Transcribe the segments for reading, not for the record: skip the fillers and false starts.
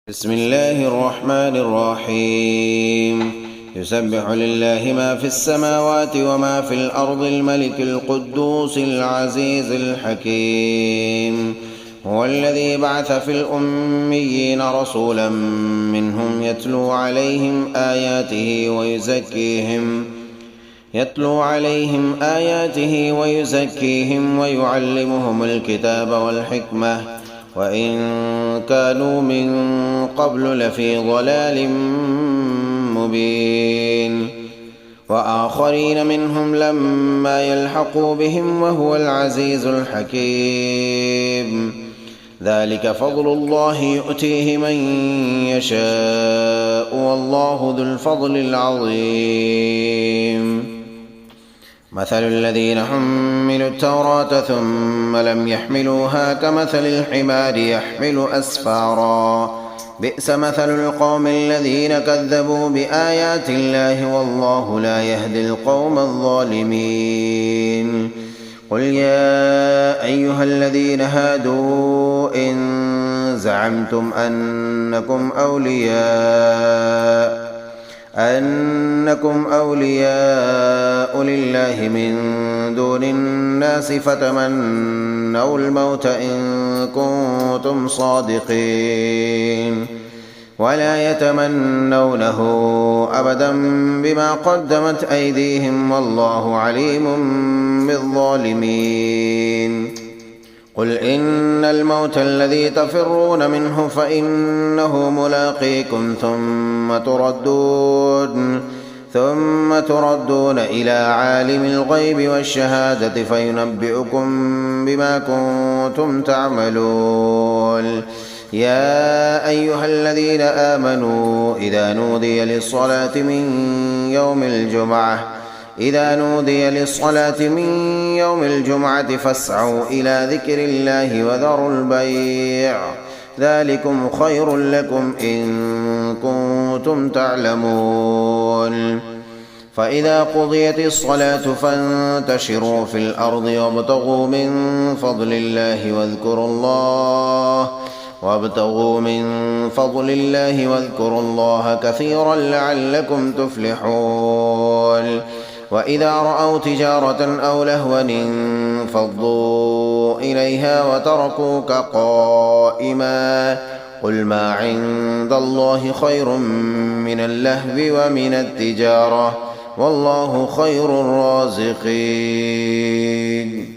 بسم الله الرحمن الرحيم يسبح لله ما في السماوات وما في الأرض الملك القدوس العزيز الحكيم هو الذي بعث في الأميين رسولا منهم يتلو عليهم آياته ويزكيهم ويعلمهم الكتاب والحكمة وإن كانوا من قبل لفي ضلال مبين وآخرين منهم لما يلحقوا بهم وهو العزيز الحكيم ذلك فضل الله يؤتيه من يشاء والله ذو الفضل العظيم مثل الذين حملوا التوراة ثم لم يحملوها كمثل الحمار يحمل أسفارا بئس مثل القوم الذين كذبوا بآيات الله والله لا يهدي القوم الظالمين قل يا أيها الذين هادوا إن زعمتم أنكم أولياء لله من دون الناس فتمنوا الموت إن كنتم صادقين ولا يتمنونه أبدا بما قدمت أيديهم والله عليم بالظالمين قل إن الموت الذي تفرون منه فإنه ملاقيكم ثم تردون إلى عالم الغيب والشهادة فينبئكم بما كنتم تعملون يا أيها الذين آمنوا إذا نودي للصلاة من يوم الجمعة فاسعوا إلى ذكر الله وذروا البيع ذلكم خير لكم إن كنتم تعلمون فإذا قضيت الصلاة فانتشروا في الأرض وابتغوا من فضل الله واذكروا الله كثيرا لعلكم تفلحون وإذا رأوا تجارة أو لهوا انفضوا إليها وتركوك قائما قل ما عند الله خير من اللهو ومن التجارة والله خير الرازقين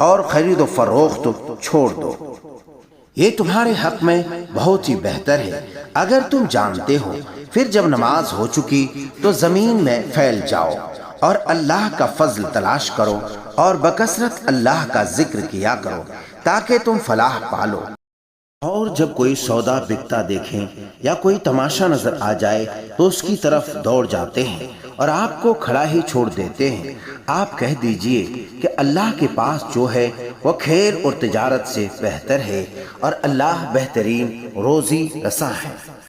اور خرید و فروخت چھوڑ دو، یہ تمہارے حق میں بہت ہی بہتر ہے اگر تم جانتے ہو۔ پھر جب نماز ہو چکی تو زمین میں پھیل جاؤ اور اللہ کا فضل تلاش کرو اور بکثرت اللہ کا ذکر کیا کرو تاکہ تم فلاح پالو۔ اور جب کوئی سودا بکتا دیکھیں یا کوئی تماشا نظر آ جائے تو اس کی طرف دوڑ جاتے ہیں اور آپ کو کھڑا ہی چھوڑ دیتے ہیں۔ آپ کہہ دیجئے کہ اللہ کے پاس جو ہے وہ خیر اور تجارت سے بہتر ہے اور اللہ بہترین روزی رساں ہے۔